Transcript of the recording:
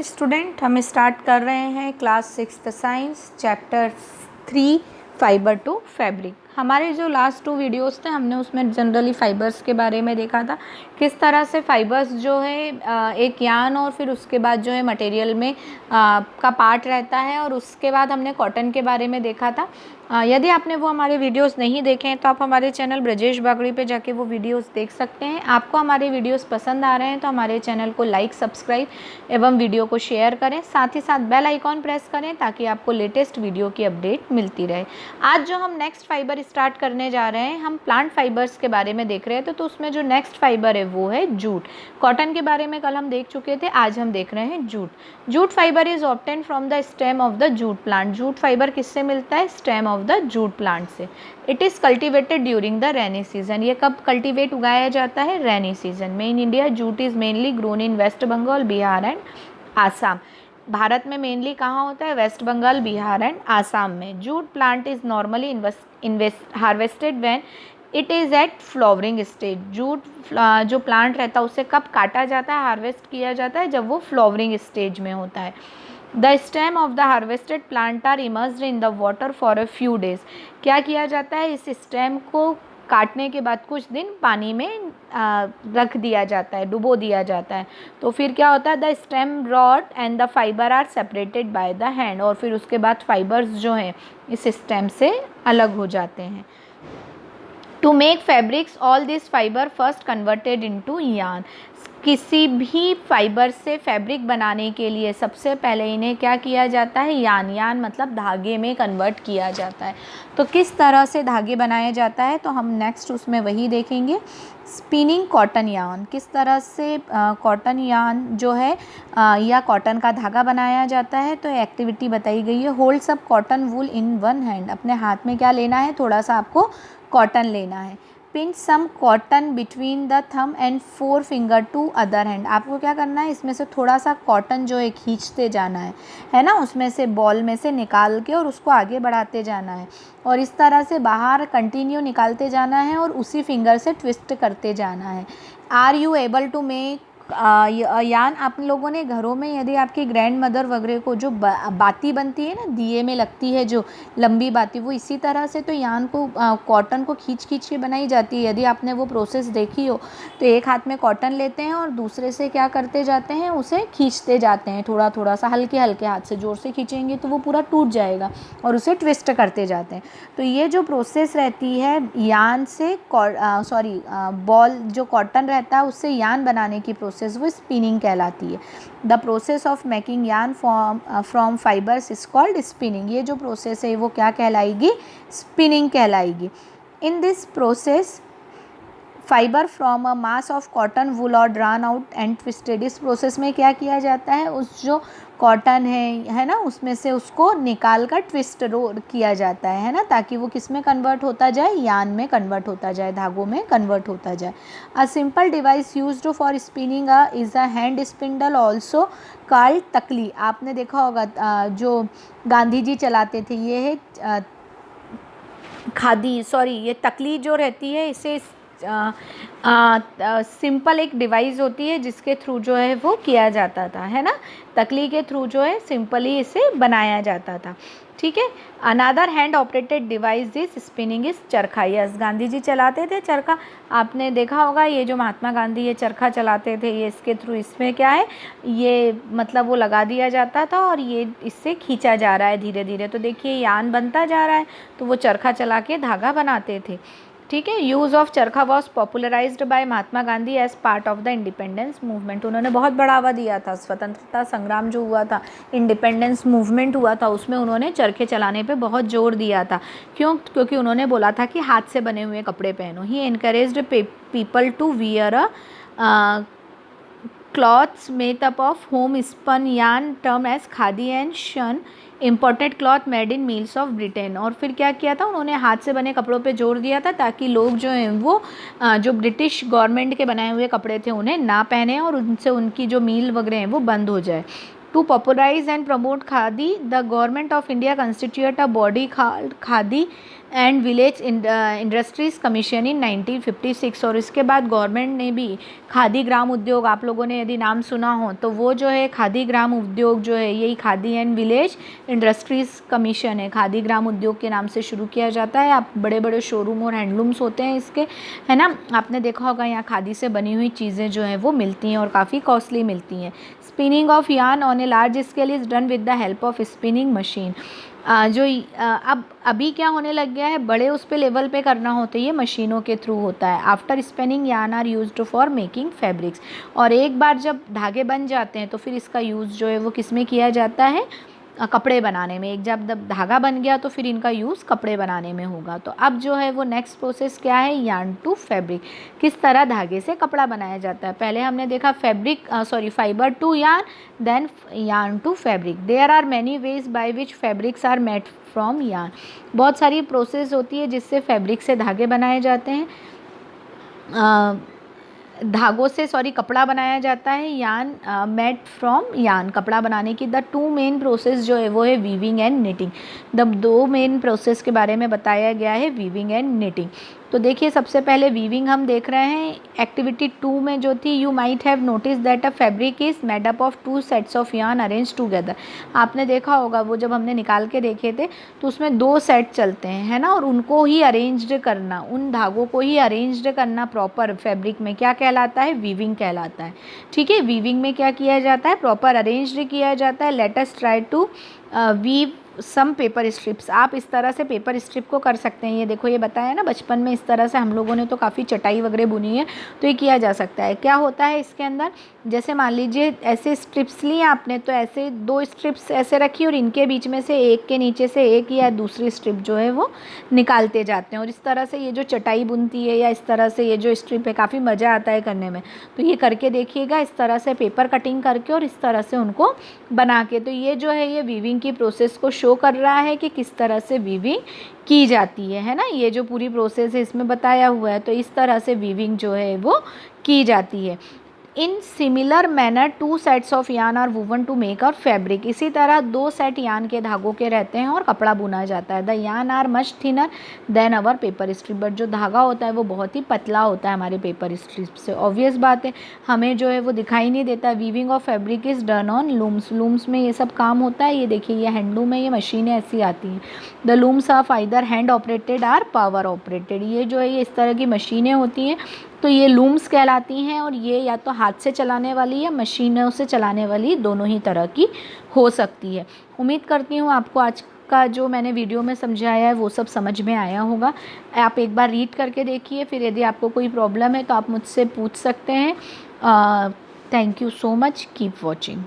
Student हम start कर रहे हैं class 6th science chapter 3 fibre to fabric. हमारे जो लास्ट 2 वीडियोस थे हमने उसमें जनरली फाइबर्स के बारे में देखा था, किस तरह से फाइबर्स जो है एक यान और फिर उसके बाद जो है मटेरियल में का पार्ट रहता है, और उसके बाद हमने कॉटन के बारे में देखा था। यदि आपने वो हमारे वीडियोस नहीं देखे हैं तो आप हमारे चैनल ब्रजेश बागड़ी पे जाके वो वीडियोस देख सकते हैं। आपको हमारे वीडियोस पसंद आ रहे हैं तो हमारे चैनल को लाइक, सब्सक्राइब एवं वीडियो को शेयर करें, साथ ही साथ बेल आइकॉन प्रेस करें ताकि आपको लेटेस्ट वीडियो की अपडेट मिलती रहे। आज जो हम नेक्स्ट फाइबर स्टार्ट करने जा रहे हैं, हम प्लांट फाइबर्स के बारे में देख रहे थे, तो उसमें जो नेक्स्ट फाइबर है वो है जूट। कॉटन के बारे में कल हम देख चुके थे, आज हम देख रहे हैं jute. Jute fibre is obtain from the stem of the jute plant. Jute fibre किससे मिलता है? Stem of the jute plant से। It is cultivated during the rainy season. ये कब कल्टिवेट उगाया जाता है? रेनी सीजन में। In India jute is mainly grown in West Bengal, Bihar and Assam. Bharat में मेनली कहाँ होता है? वेस्ट बंगाल, बिहार एंड आसाम में। Jute plant is normally harvested when it is at flowering stage. Jute जो प्लांट रहता है उसे कब काटा जाता है, हार्वेस्ट किया जाता है? जब वो फ्लावरिंग स्टेज में होता है। The stem of the harvested plant are immersed in the water for a few days. क्या किया जाता है? इस स्टेम को काटने के बाद कुछ दिन पानी में रख दिया जाता है, डुबो दिया जाता है। तो फिर क्या होता है? The stem rot and the fibre are separated by the hand. और फिर उसके बाद फाइबर्स जो हैं इस स्टेम से अलग हो जाते हैं। To make fabrics all this fibre first converted into yarn. किसी भी फाइबर से फैब्रिक बनाने के लिए सबसे पहले इन्हें क्या किया जाता है? यान। यान मतलब धागे में कन्वर्ट किया जाता है। तो किस तरह से धागे बनाया जाता है तो हम नेक्स्ट उसमें वही देखेंगे। Spinning cotton yarn. किस तरह से कॉटन यान जो है या कॉटन का धागा बनाया जाता है, तो एक्टिविटी बताई गई है। होल्ड सब cotton wool in one hand. अपने हाथ में क्या लेना है? थोड़ा सा आपको कॉटन लेना है। Pinch some cotton between the thumb and 4 finger to other hand. आपको क्या करना है? इसमें से थोड़ा सा कॉटन जो है खींचते जाना है ना, उसमें से बॉल में से निकाल के और उसको आगे बढ़ाते जाना है, और इस तरह से बाहर कंटिन्यू निकालते जाना है और उसी फिंगर से ट्विस्ट करते जाना है। Are you able to make yarn. आप लोगों ने घरों में, यदि आपकी ग्रैंड मदर वगैरह को जो बाती बनती है ना, दिए में लगती है जो लंबी बाती, वो इसी तरह से तो यान को कॉटन को खींच खींच के बनाई जाती है। यदि आपने वो प्रोसेस देखी हो तो एक हाथ में कॉटन लेते हैं और दूसरे से क्या करते जाते हैं? उसे खींचते जाते हैं थोड़ा थोड़ा सा, हल्के हल्के हाथ से। ज़ोर से खींचेंगे तो वो पूरा टूट जाएगा, और उसे ट्विस्ट करते जाते हैं। तो ये जो प्रोसेस रहती है यान से बॉल जो कॉटन रहता है उससे यान बनाने की प्रोसेस, वो स्पिनिंग कहलाती है। The process of making yarn from fibres is called spinning. ये जो प्रोसेस है वो क्या कहलाएगी? स्पिनिंग कहलाएगी। In this process fibre from a mass of cotton wool और ड्रान आउट एंड ट्विस्टेड। इस प्रोसेस में क्या किया जाता है? उस जो कॉटन है ना, उसमें से उसको निकाल कर ट्विस्ट किया जाता है ना, ताकि वो किस में कन्वर्ट होता जाए? यान में कन्वर्ट होता जाए, धागों में कन्वर्ट होता जाए। A simple device used for spinning is a hand spindle also called तकली। आपने देखा होगा जो गांधी जी चलाते थे, ये है ये तकली जो रहती है, इसे सिंपल एक डिवाइस होती है जिसके थ्रू जो है वो किया जाता था, है ना। तकली के थ्रू जो है सिंपली इसे बनाया जाता था, ठीक है। Another hand operated device this spinning is चरखा। यस, गांधी जी चलाते थे चरखा। आपने देखा होगा ये जो महात्मा गांधी ये चरखा चलाते थे, ये इसके थ्रू, इसमें क्या है, ये मतलब वो लगा दिया जाता था और ये इससे खींचा जा रहा है धीरे धीरे। तो देखिए यान बनता जा रहा है, तो वो चरखा चला के धागा बनाते थे, ठीक है। Use of charkha was popularised by Mahatma Gandhi as part of the independence movement. उन्होंने बहुत बढ़ावा दिया था, स्वतंत्रता संग्राम जो हुआ था, इंडिपेंडेंस मूवमेंट हुआ था, उसमें उन्होंने चरखे चलाने पे बहुत जोर दिया था। क्यों? क्योंकि उन्होंने बोला था कि हाथ से बने हुए कपड़े पहनो। He encouraged people to wear a clothes made up of home spun yarn term as khadi and shun imported cloth made in mills of Britain. और फिर क्या किया था? उन्होंने हाथ से बने कपड़ों पे जोर दिया था ताकि लोग जो हैं वो जो ब्रिटिश गवर्नमेंट के बनाए हुए कपड़े थे उन्हें ना पहने और उनसे उनकी जो मील वगैरह हैं वो बंद हो जाए। To popularize and promote khadi, the government of India constituted a body called Khadi and village industries commission इन 1956। और इसके बाद गवर्नमेंट ने भी खादी ग्राम उद्योग, आप लोगों ने यदि नाम सुना हो तो वो जो है खादी ग्राम उद्योग जो है यही khadi and village industries commission है, खादी ग्राम उद्योग के नाम से शुरू किया जाता है। आप बड़े बड़े शोरूम और हैंडलूम्स होते हैं इसके, है ना, आपने देखा होगा यहाँ खादी से बनी हुई चीज़ें जो हैं वो मिलती हैं और काफ़ी कॉस्टली मिलती हैं। Spinning of yarn on a large scale is done with the help of spinning machine. जो अब अभी क्या होने लग गया है, बड़े उस पे लेवल पे करना हो तो ये मशीनों के थ्रू होता है। After spinning yarn are used for making fabrics. और एक बार जब धागे बन जाते हैं तो फिर इसका यूज़ जो है वो किस में किया जाता है, कपड़े बनाने में। एक जब धागा बन गया तो फिर इनका यूज़ कपड़े बनाने में होगा। तो अब जो है वो नेक्स्ट प्रोसेस क्या है, यार्न टू फैब्रिक, किस तरह धागे से कपड़ा बनाया जाता है। पहले हमने देखा fibre to yarn, then yarn to fabric. There are many ways by which fabrics are made from yarn. बहुत सारी प्रोसेस होती है जिससे फैब्रिक से धागे बनाए जाते हैं, धागों से कपड़ा बनाया जाता है। यार्न मेड फ्रॉम यार्न, कपड़ा बनाने की द टू मेन प्रोसेस जो है वो है वीविंग एंड निटिंग। द दो मेन प्रोसेस के बारे में बताया गया है, वीविंग एंड निटिंग। तो देखिए सबसे पहले वीविंग हम देख रहे हैं। एक्टिविटी 2 में जो थी, you might have notice that a fabric is made up of 2 sets of yarn arrange together. आपने देखा होगा वो जब हमने निकाल के देखे थे तो उसमें 2 सेट चलते हैं, है ना, और उनको ही अरेंज्ड करना, उन धागों को ही अरेंज्ड करना प्रॉपर फैब्रिक में क्या कहलाता है, वीविंग कहलाता है। ठीक है, वीविंग में क्या किया जाता है, प्रॉपर अरेंज्ड किया जाता है। Let us try to weave some paper strips. आप इस तरह से पेपर स्ट्रिप को कर सकते हैं। ये देखो, ये बताया ना बचपन में, इस तरह से हम लोगों ने तो काफ़ी चटाई वगैरह बुनी है, तो ये किया जा सकता है। क्या होता है इसके अंदर, जैसे मान लीजिए ऐसे स्ट्रिप्स लिए आपने, तो ऐसे 2 स्ट्रिप्स ऐसे रखी और इनके बीच में से एक के नीचे से एक या दूसरी स्ट्रिप जो है वो निकालते जाते हैं। और इस तरह से ये जो चटाई बुनती है या इस तरह से ये जो स्ट्रिप है, काफ़ी मज़ा आता है करने में। तो ये करके देखिएगा, इस तरह से पेपर कटिंग करके और इस तरह से उनको बना के। तो ये जो है ये वीविंग की प्रोसेस को शो कर रहा है कि किस तरह से वीविंग की जाती है ना। ये जो पूरी प्रोसेस है इसमें बताया हुआ है। तो इस तरह से वीविंग जो है वो की जाती है। In similar manner 2 sets of yarn are woven to make a fabric. इसी तरह 2 सेट यार्न के धागों के रहते हैं और कपड़ा बुना जाता है। The yarn are much thinner than our paper strip. But जो धागा होता है वो बहुत ही पतला होता है हमारे पेपर स्ट्रिप से। ऑब्वियस बात है, हमें जो है वो दिखाई नहीं देता। Weaving of fabric is done on looms. Looms में ये सब काम होता है। ये देखिए, ये हैंडलूम है, ये मशीनें ऐसी आती हैं। The looms are either hand operated or power operated. ये जो है ये इस तरह की मशीनें होती हैं, तो ये लूम्स कहलाती हैं। और ये या तो हाथ से चलाने वाली या मशीनों से चलाने वाली, दोनों ही तरह की हो सकती है। उम्मीद करती हूँ आपको आज का जो मैंने वीडियो में समझाया है वो सब समझ में आया होगा। आप एक बार रीड करके देखिए, फिर यदि आपको कोई प्रॉब्लम है तो आप मुझसे पूछ सकते हैं। Thank you so much, keep watching.